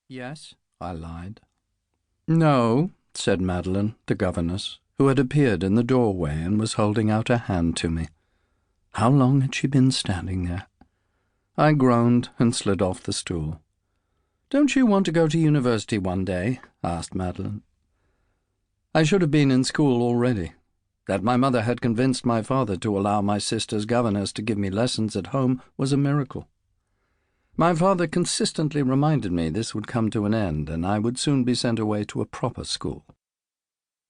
Yes, I lied. No, said Madeline, the governess, who had appeared in the doorway and was holding out a hand to me. How long had she been standing there? I groaned and slid off the stool. Don't you want to go to university one day? Asked Madeline. I should have been in school already. That my mother had convinced my father to allow my sister's governess to give me lessons at home was a miracle. My father consistently reminded me this would come to an end and I would soon be sent away to a proper school.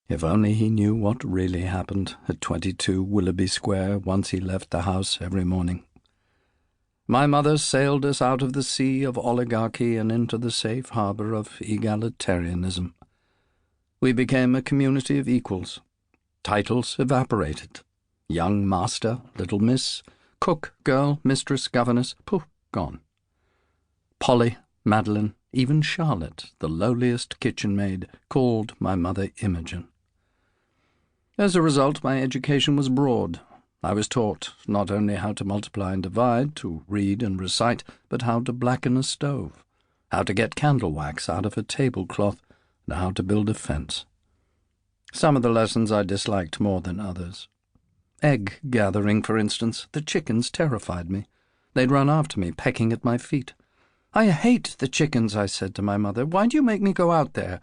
If only he knew what really happened at 22 Willoughby Square once he left the house every morning. My mother sailed us out of the sea of oligarchy and into the safe harbor of egalitarianism. We became a community of equals. Titles evaporated. Young master, little miss, cook, girl, mistress, governess, poof, gone. Polly, Madeline, even Charlotte, the lowliest kitchen maid, called my mother Imogen. As a result, my education was broad. I was taught not only how to multiply and divide, to read and recite, but how to blacken a stove, how to get candle wax out of a tablecloth, and how to build a fence. Some of the lessons I disliked more than others. Egg gathering, for instance, the chickens terrified me. They'd run after me, pecking at my feet. I hate the chickens, I said to my mother. Why do you make me go out there?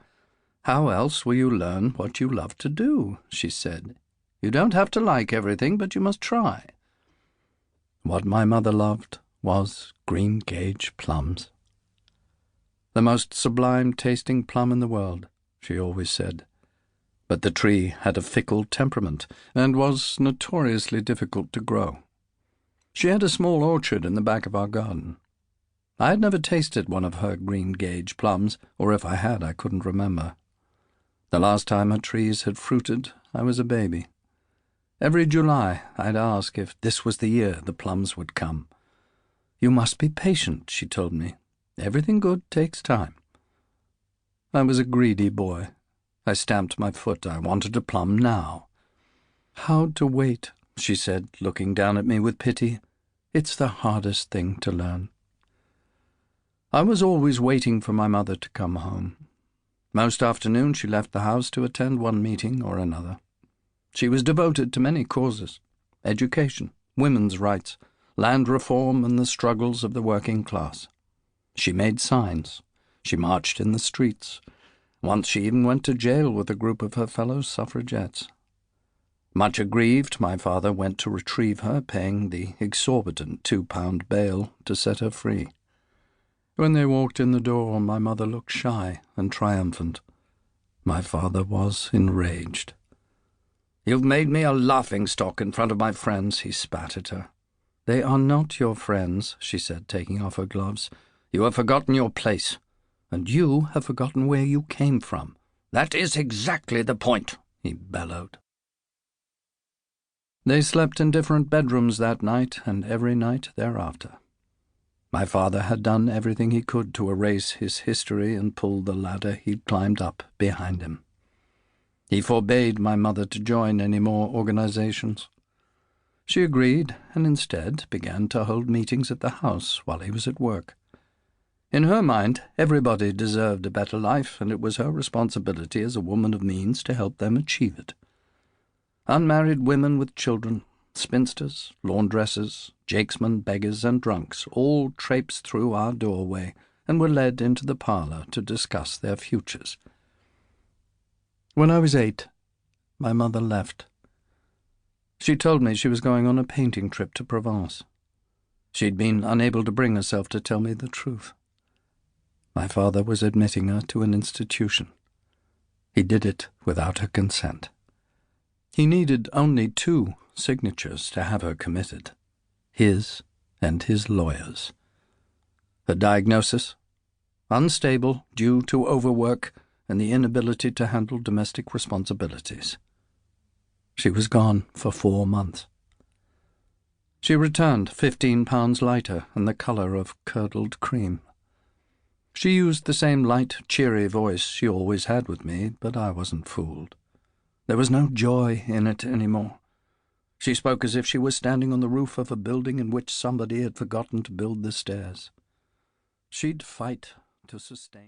How else will you learn what you love to do, she said. You don't have to like everything, but you must try. What my mother loved was Greengage plums. The most sublime-tasting plum in the world, she always said. But the tree had a fickle temperament and was notoriously difficult to grow. She had a small orchard in the back of our garden. I had never tasted one of her Greengage plums, or if I had, I couldn't remember. The last time her trees had fruited, I was a baby. Every July I'd ask if this was the year the plums would come. You must be patient, she told me. Everything good takes time. I was a greedy boy. I stamped my foot. I wanted a plum now. How to wait, she said, looking down at me with pity. It's the hardest thing to learn. I was always waiting for my mother to come home. Most afternoons she left the house to attend one meeting or another. She was devoted to many causes: education, women's rights, land reform, and the struggles of the working class. She made signs. She marched in the streets. Once she even went to jail with a group of her fellow suffragettes. Much aggrieved, my father went to retrieve her, paying the exorbitant £2 bail to set her free. When they walked in the door, my mother looked shy and triumphant. My father was enraged. "You've made me a laughing-stock in front of my friends," he spat at her. "They are not your friends," she said, taking off her gloves. "You have forgotten your place, and you have forgotten where you came from." "That is exactly the point," he bellowed. They slept in different bedrooms that night and every night thereafter. My father had done everything he could to erase his history and pull the ladder he'd climbed up behind him. He forbade my mother to join any more organizations. She agreed and instead began to hold meetings at the house while he was at work. In her mind, everybody deserved a better life, and it was her responsibility as a woman of means to help them achieve it. Unmarried women with children, spinsters, laundresses, jakesmen, beggars, and drunks all traipsed through our doorway and were led into the parlour to discuss their futures. When I was 8, my mother left. She told me she was going on a painting trip to Provence. She'd been unable to bring herself to tell me the truth. My father was admitting her to an institution. He did it without her consent. He needed only 2 signatures to have her committed, his and his lawyer's. Her diagnosis? Unstable due to overwork and the inability to handle domestic responsibilities. She was gone for 4 months. She returned 15 pounds lighter and the colour of curdled cream. She used the same light, cheery voice she always had with me, but I wasn't fooled. There was no joy in it any more. She spoke as if she was standing on the roof of a building in which somebody had forgotten to build the stairs. She'd fight to sustain.